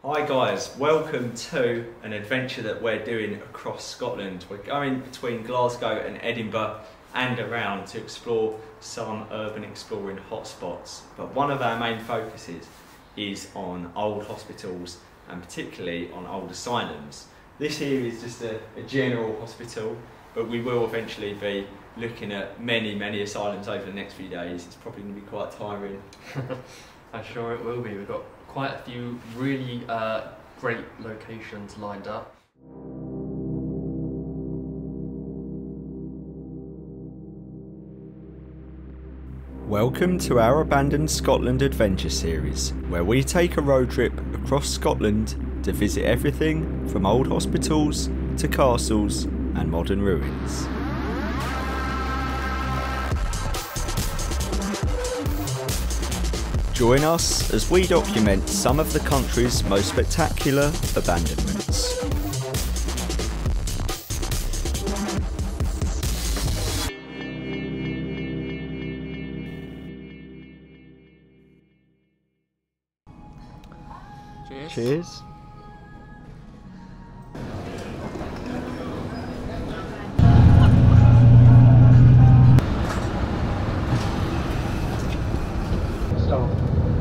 Hi guys, welcome to an adventure that we're doing across Scotland. We're going between Glasgow and Edinburgh and around to explore some urban exploring hotspots. But one of our main focuses is on old hospitals and particularly on old asylums. This here is just a general hospital, but we will eventually be looking at many asylums over the next few days. It's probably going to be quite tiring. I'm sure it will be. We've got quite a few really great locations lined up. Welcome to our Abandoned Scotland Adventure series, where we take a road trip across Scotland to visit everything from old hospitals to castles and modern ruins. Join us as we document some of the country's most spectacular abandonments. Cheers. Cheers.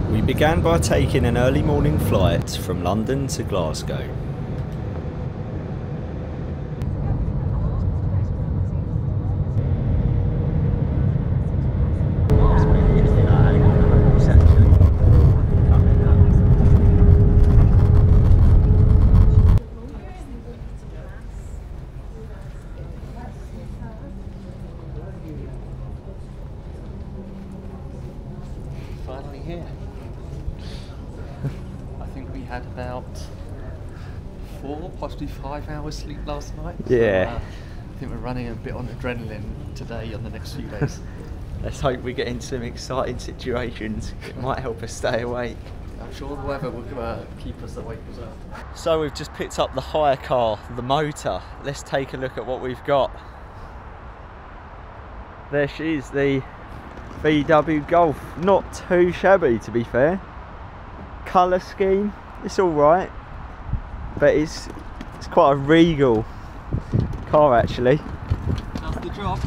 We began by taking an early morning flight from London to Glasgow. Finally here. I think we had about 4, possibly 5 hours sleep last night. Yeah. So, I think we're running a bit on adrenaline today on the next few days. Let's hope we get into some exciting situations. It might help us stay awake. I'm sure the weather will keep us awake as well. So we've just picked up the hire car, the motor. Let's take a look at what we've got. There she is, the VW Golf. Not too shabby, to be fair. Colour scheme, it's alright, but it's quite a regal car actually. How's the job?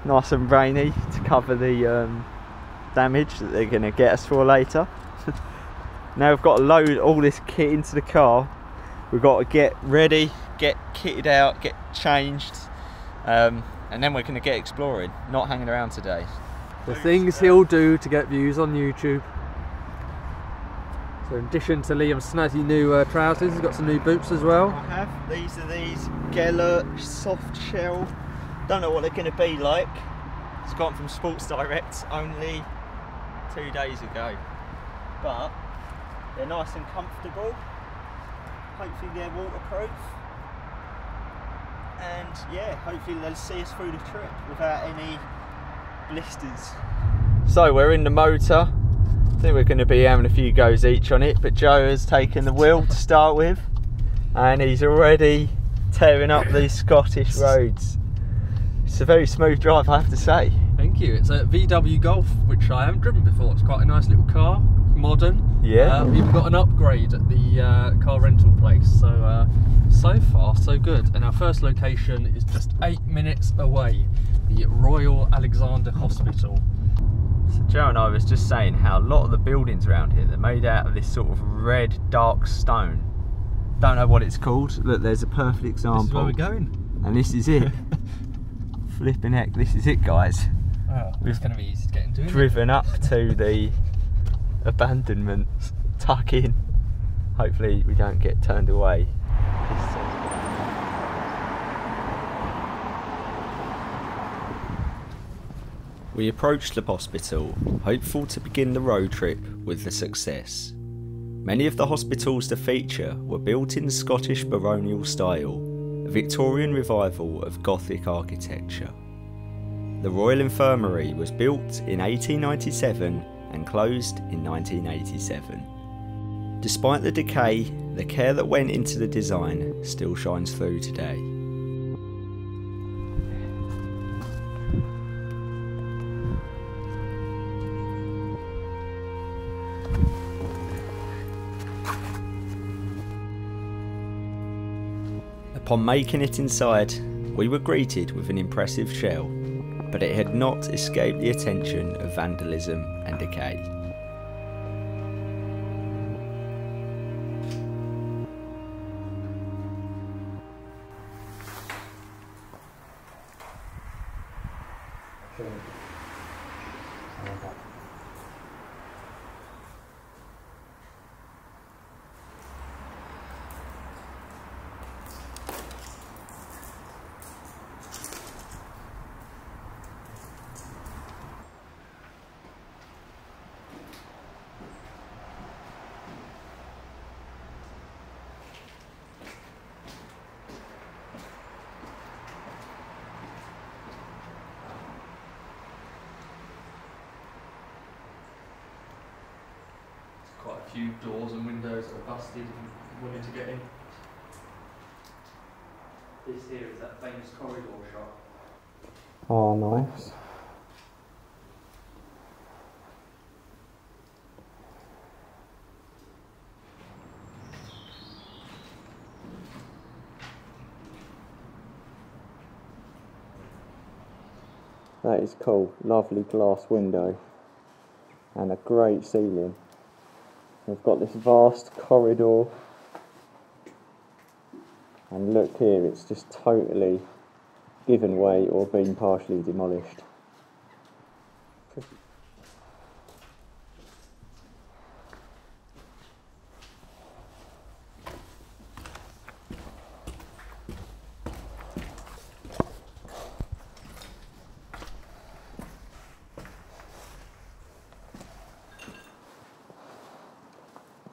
Nice and rainy to cover the damage that they're going to get us for later. Now we've got to load all this kit into the car. We've got to get ready, get kitted out, get changed, and then we're going to get exploring, not hanging around today. The things he'll do to get views on YouTube. So in addition to Liam's snazzy new trousers, he's got some new boots as well. I have. These are these Gartloch soft shell. Don't know what they're going to be like. It's got them from Sports Direct only 2 days ago. But they're nice and comfortable. Hopefully they're waterproof. And yeah, hopefully they'll see us through the trip without any blisters. So we're in the motor. I think we're going to be having a few goes each on it, but Joe has taken the wheel to start with and he's already tearing up these Scottish roads. It's a very smooth drive, I have to say. Thank you. It's a VW Golf, which I haven't driven before. It's quite a nice little car, modern. Yeah. We've even got an upgrade at the car rental place, so so far so good. And our first location is just 8 minutes away, the Royal Alexandra Hospital. So Joe and I was just saying how a lot of the buildings around here, they're made out of this sort of red dark stone. Don't know what it's called. Look, there's a perfect example. This is where we're going. And this is it. Flipping heck, this is it, guys. Oh, it's going to be easy to get into. Driven up to the abandonment, tuck in. Hopefully we don't get turned away. We approached the hospital, hopeful to begin the road trip with a success. Many of the hospitals to feature were built in Scottish baronial style, a Victorian revival of Gothic architecture. The Royal Infirmary was built in 1897 and closed in 1987. Despite the decay, the care that went into the design still shines through today. Upon making it inside, we were greeted with an impressive shell, but it had not escaped the attention of vandalism and decay. Quite a few doors and windows that are busted and wanting to get in. This here is that famous corridor shot. Oh, nice. That is cool. Lovely glass window and a great ceiling. We've got this vast corridor, and look here, it's just totally given way or been partially demolished.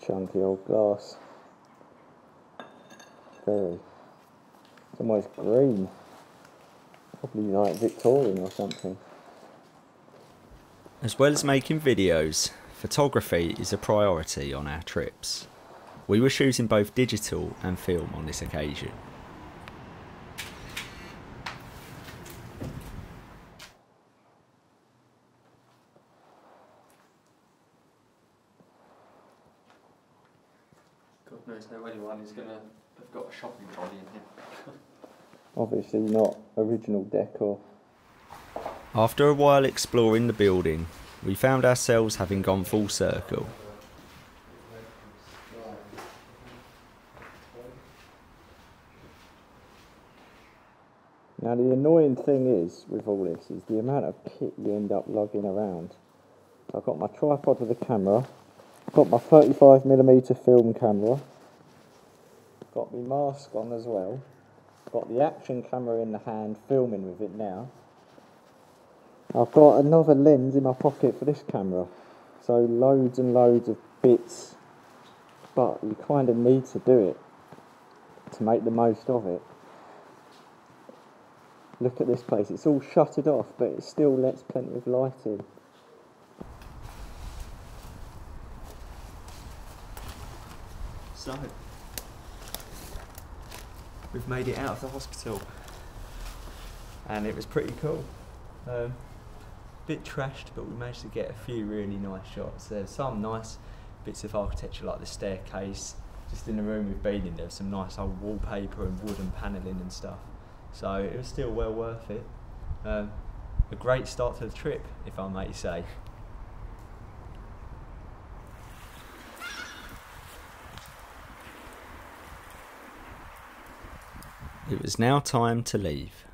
Chunky old glass. It's almost green. Probably like Victorian or something. As well as making videos, photography is a priority on our trips. We were shooting both digital and film on this occasion. God knows how anyone is going to have got a shopping trolley in here. Obviously not original decor. After a while exploring the building, we found ourselves having gone full circle. Now the annoying thing is with all this is the amount of kit you end up lugging around. So I've got my tripod with a camera, got my 35mm film camera, got my mask on as well, got the action camera in the hand filming with it now. I've got another lens in my pocket for this camera, so loads and loads of bits, but you kind of need to do it to make the most of it. Look at this place, it's all shuttered off, but it still lets plenty of light in. So, we've made it out of the hospital, and it was pretty cool. Bit trashed, but we managed to get a few really nice shots. There's some nice bits of architecture like the staircase. Just in the room we've been in, there was some nice old wallpaper and wooden panelling and stuff. So it was still well worth it. A great start to the trip, if I may say. It was now time to leave.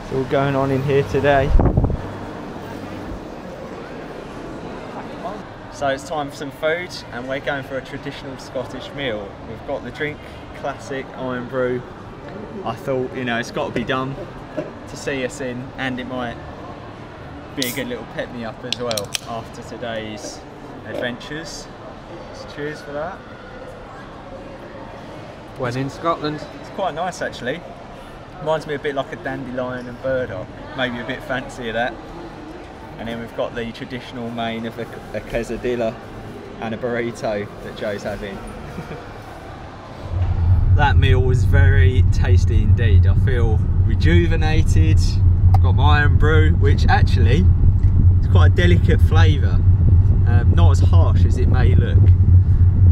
It's all going on in here today. So it's time for some food, and we're going for a traditional Scottish meal. We've got the drink, classic iron brew. I thought, you know, it's got to be done to see us in, and it might be a good little pep me up as well after today's adventures. So cheers for that. When in Scotland. It's quite nice actually. Reminds me a bit like a dandelion and burdock, maybe a bit fancier that. And then we've got the traditional main of a quesadilla and a burrito that Joe's having. That meal was very tasty indeed. I feel rejuvenated. I've got my iron brew, which actually is quite a delicate flavour. Not as harsh as it may look,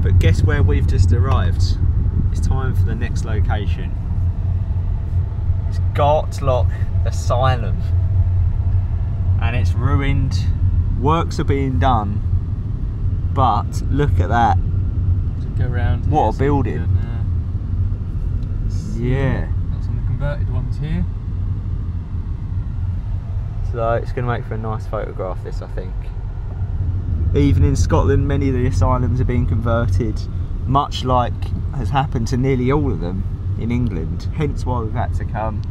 but guess where we've just arrived? It's time for the next location. It's Gartlock Asylum, and it's ruined. Works are being done, but look at that. Go around. What a building! Yeah. Got some of the converted ones here. So it's going to make for a nice photograph, this, I think. Even in Scotland, many of the asylums are being converted, much like has happened to nearly all of them in England. Hence why we've had to come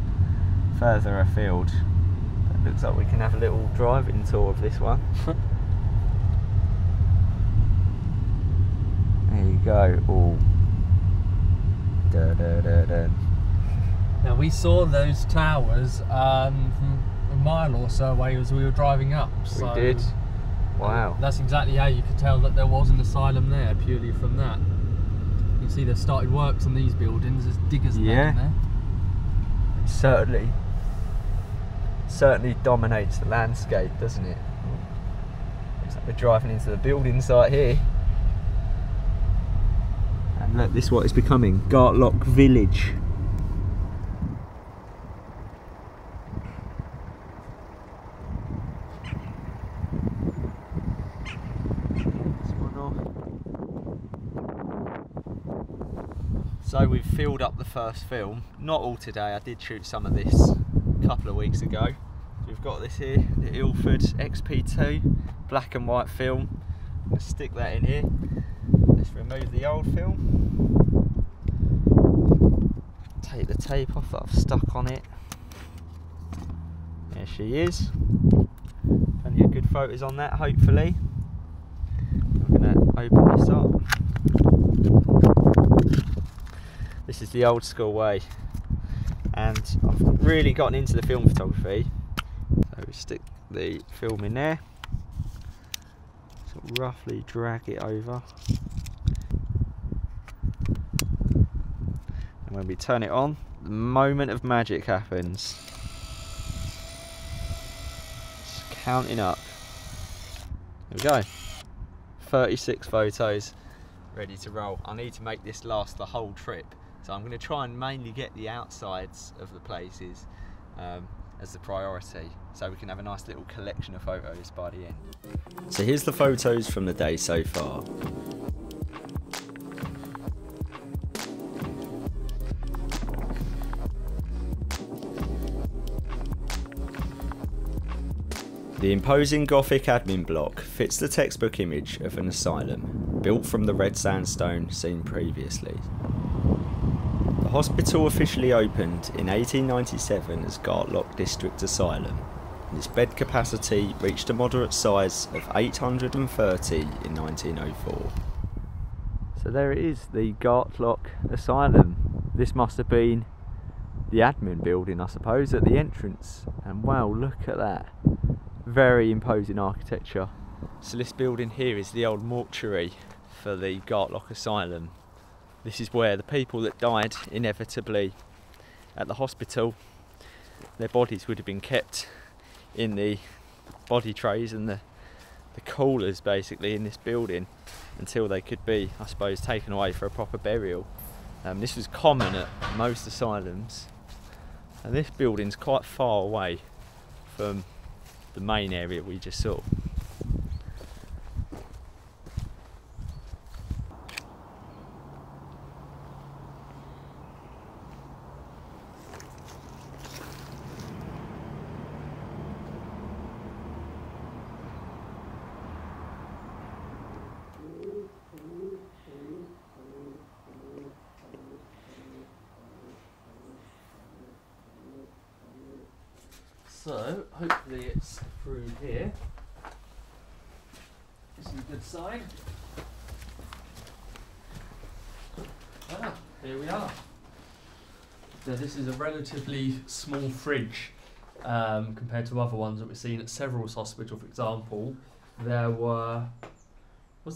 further afield. It looks like we can have a little driving tour of this one. There you go. Oh. Da, da, da, da. Now we saw those towers from a mile or so away as we were driving up. We did. Wow. That's exactly how you could tell that there was an asylum there, purely from that. You can see they've started works on these buildings. There's diggers in there. It certainly dominates the landscape, doesn't it? Looks like we're driving into the building site here. And look, this is what it's becoming, Gartloch Village. So we've filled up the first film, not all today, I did shoot some of this a couple of weeks ago. So we've got this here, the Ilford XP2 black and white film. I'm going to stick that in here. Let's remove the old film. Take the tape off that I've stuck on it. There she is. Plenty of good photos on that, hopefully. I'm going to open this up. This is the old school way, and I've really gotten into the film photography. So we stick the film in there, sort of roughly drag it over, and when we turn it on, the moment of magic happens. Just counting up. There we go. 36 photos ready to roll. I need to make this last the whole trip. So I'm going to try and mainly get the outsides of the places as the priority, so we can have a nice little collection of photos by the end. So here's the photos from the day so far. The imposing Gothic admin block fits the textbook image of an asylum, built from the red sandstone seen previously. The hospital officially opened in 1897 as Gartloch District Asylum, and its bed capacity reached a moderate size of 830 in 1904. So there it is, the Gartloch Asylum. This must have been the admin building, I suppose, at the entrance. And wow, look at that. Very imposing architecture. So this building here is the old mortuary for the Gartloch Asylum. This is where the people that died inevitably at the hospital, their bodies would have been kept in the body trays and the coolers basically in this building until they could be, I suppose, taken away for a proper burial. This was common at most asylums, and this building's quite far away from the main area we just saw. So, hopefully it's through here. This is a good sign. Ah, here we are. So this is a relatively small fridge compared to other ones that we've seen at several hospitals. For example, there was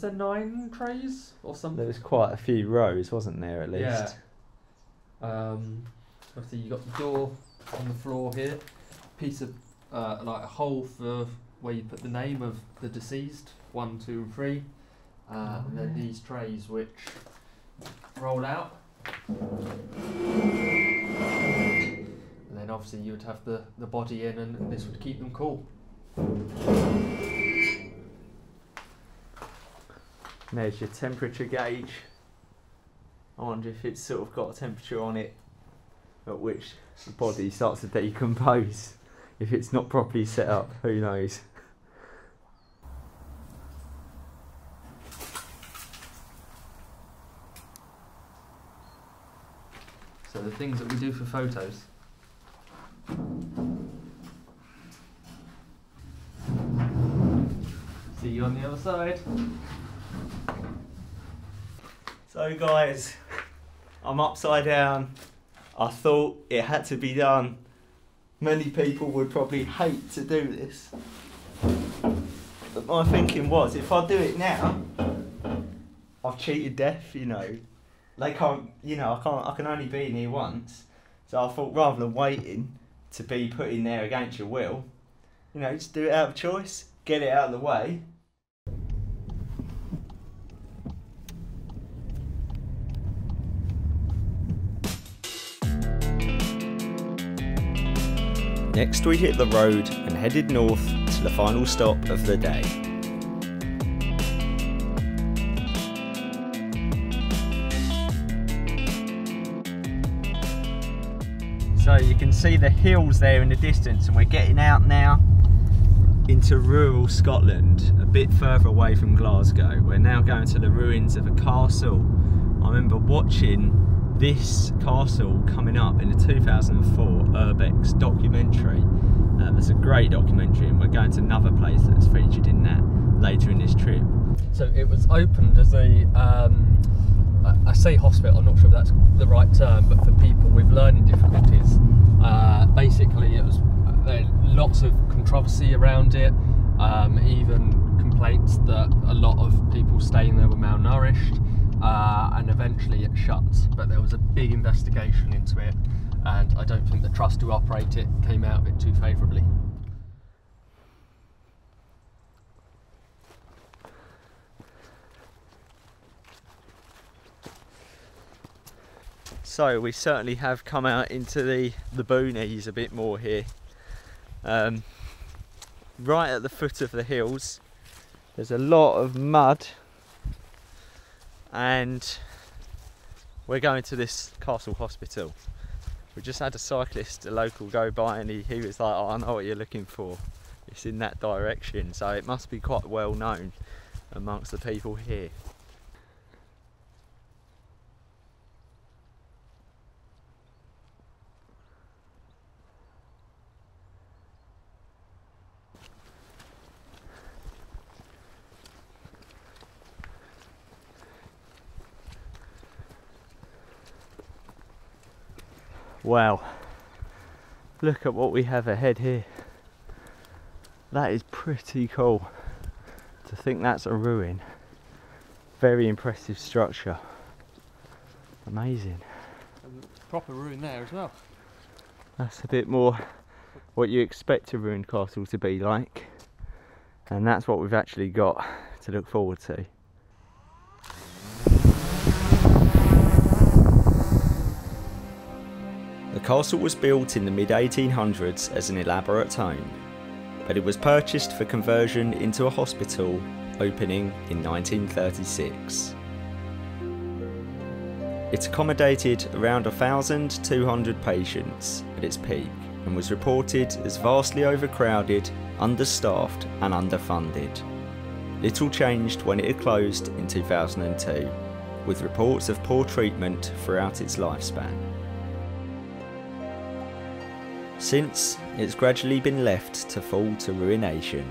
there 9 trays or something? There was quite a few rows, wasn't there, at least? Yeah. Obviously you got the door on the floor here. Piece of like a hole for where you put the name of the deceased, 1, 2 and 3, and then these trays which roll out. And then obviously you would have the body in, and this would keep them cool. There's your temperature gauge. I wonder if it's sort of got a temperature on it at which the body starts to decompose. If it's not properly set up, who knows? So the things that we do for photos. See you on the other side. So guys, I'm upside down. I thought it had to be done. Many people would probably hate to do this. But my thinking was, if I do it now, I've cheated death, you know. They can't, you know, I can only be in here once. So I thought rather than waiting to be put in there against your will, you know, just do it out of choice, get it out of the way. Next we hit the road and headed north to the final stop of the day. So you can see the hills there in the distance, and we're getting out now into rural Scotland, a bit further away from Glasgow. We're now going to the ruins of a castle. I remember watching this castle coming up in the 2004 Urbex documentary. It's a great documentary, and we're going to another place that's featured in that later in this trip. So it was opened as a, I say hospital, I'm not sure if that's the right term, but for people with learning difficulties. Basically it was lots of controversy around it, even complaints that a lot of people staying there were malnourished, and eventually it shut. But there was a big investigation into it, and I don't think the trust who operate it came out of it too favourably. So we certainly have come out into the boonies a bit more here. Right at the foot of the hills, there's a lot of mud, and we're going to this castle hospital. We just had a cyclist, a local, go by, and he was like, oh, I know what you're looking for. It's in that direction, so it must be quite well known amongst the people here. Wow, look at what we have ahead here. That is pretty cool. To think that's a ruin. Very impressive structure. Amazing. And proper ruin there as well. That's a bit more what you expect a ruined castle to be like. And that's what we've actually got to look forward to. The castle was built in the mid-1800s as an elaborate home, but it was purchased for conversion into a hospital, opening in 1936. It accommodated around 1,200 patients at its peak, and was reported as vastly overcrowded, understaffed and underfunded. Little changed when it had closed in 2002, with reports of poor treatment throughout its lifespan. Since, it's gradually been left to fall to ruination,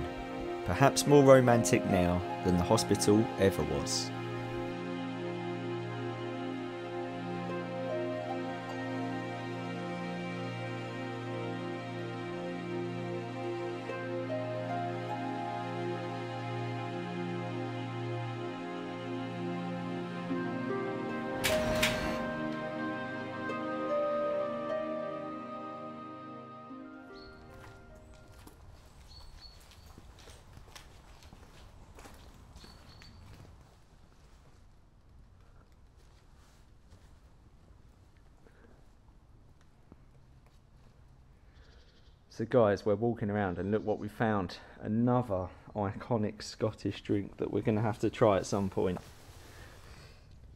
perhaps more romantic now than the hospital ever was. So guys, we're walking around and look what we found. Another iconic Scottish drink that we're going to have to try at some point.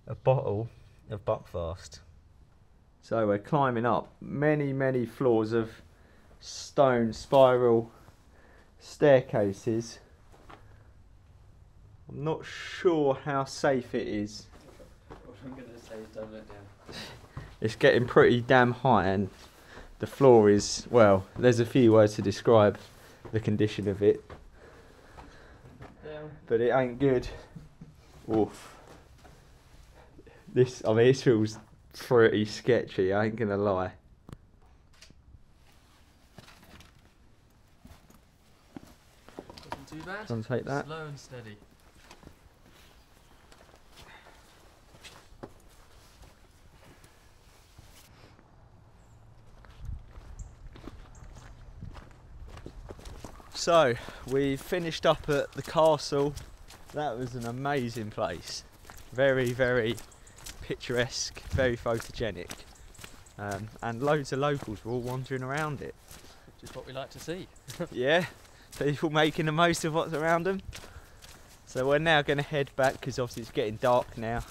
A bottle of Buckfast. So we're climbing up many floors of stone spiral staircases. I'm not sure how safe it is. What I'm going to say is don't let down. It's getting pretty damn high and the floor is, well, there's a few words to describe the condition of it. Down. But it ain't good. Oof. This feels pretty sketchy, I ain't gonna lie. Wasn't too bad. Trying to take that. Slow and steady. So, we finished up at the castle. That was an amazing place. Very picturesque, very photogenic. And loads of locals were all wandering around it. Which is what we like to see. Yeah, people making the most of what's around them. So we're now going to head back because obviously it's getting dark now.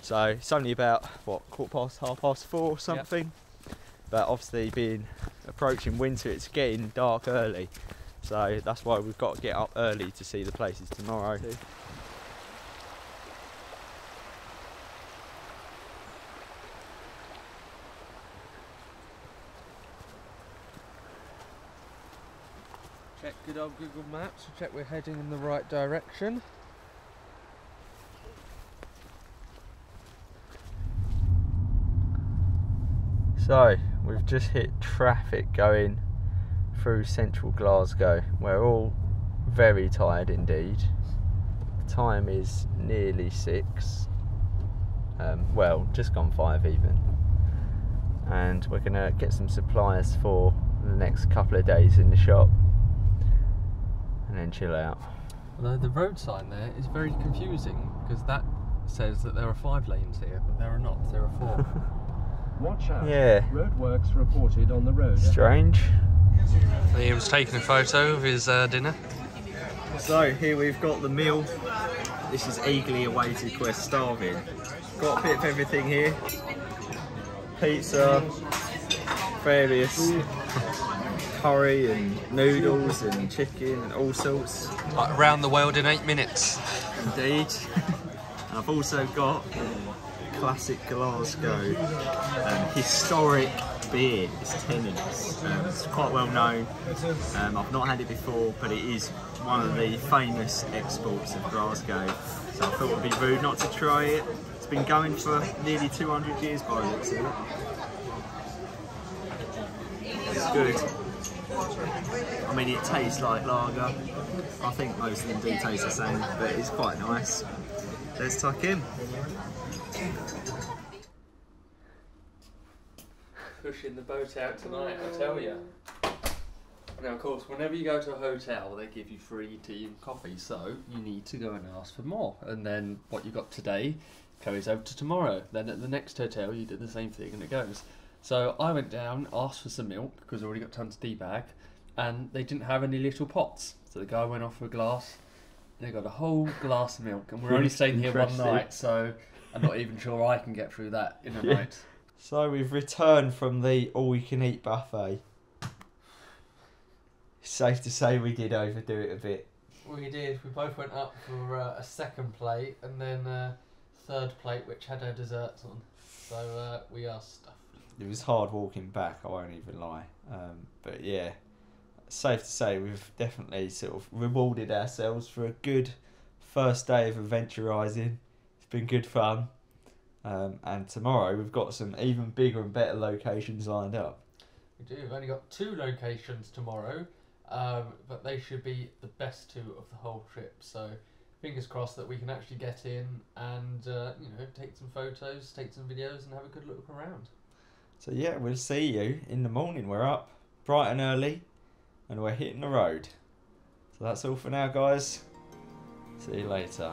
So it's only about, what, 4:15, 4:30 or something. Yep. But obviously approaching winter, it's getting dark early. So that's why we've got to get up early to see the places tomorrow. Check good old Google Maps to check we're heading in the right direction. So we've just hit traffic going through central Glasgow. We're all very tired indeed. The time is nearly 6. Well, just gone 5 even. And we're gonna get some supplies for the next couple of days in the shop and then chill out. Although the road sign there is very confusing because that says that there are 5 lanes here, but there are not, there are 4. Watch out. Yeah. Roadworks reported on the road. Strange. Liam's taking a photo of his dinner. So here we've got the meal. This is eagerly awaited, we're starving. Got a bit of everything here. Pizza, various curry and noodles and chicken and all sorts. Like around the world in 8 minutes. Indeed. And I've also got classic Glasgow historic beer. It's Tennant's. It's quite well known. I've not had it before, but it is one of the famous exports of Glasgow. So I thought it would be rude not to try it. It's been going for nearly 200 years by the looks of it. It's good. I mean, it tastes like lager. I think most of them do taste the same, but it's quite nice. Let's tuck in. Pushing the boat out tonight, I tell you. Now, of course, whenever you go to a hotel, they give you free tea and coffee, so you need to go and ask for more. And then what you got today carries over to tomorrow. Then at the next hotel, you do the same thing, and it goes. So I went down, asked for some milk because I already got tons of tea bag, and they didn't have any little pots. So the guy went off for a glass. And they got a whole glass of milk, and we're only staying here one night, so I'm not even sure I can get through that in a night. So we've returned from the all-you-can-eat buffet. It's safe to say we did overdo it a bit. We did. We both went up for a second plate and then a third plate which had our desserts on. So we are stuffed. It was hard walking back, I won't even lie. But yeah, safe to say we've definitely sort of rewarded ourselves for a good first day of adventurising. It's been good fun. And tomorrow we've got some even bigger and better locations lined up. We do. We've only got 2 locations tomorrow, but they should be the best 2 of the whole trip. So fingers crossed that we can actually get in and you know, take some photos, take some videos, and have a good look around. So yeah, we'll see you in the morning. We're up bright and early, and we're hitting the road. So that's all for now, guys. See you later.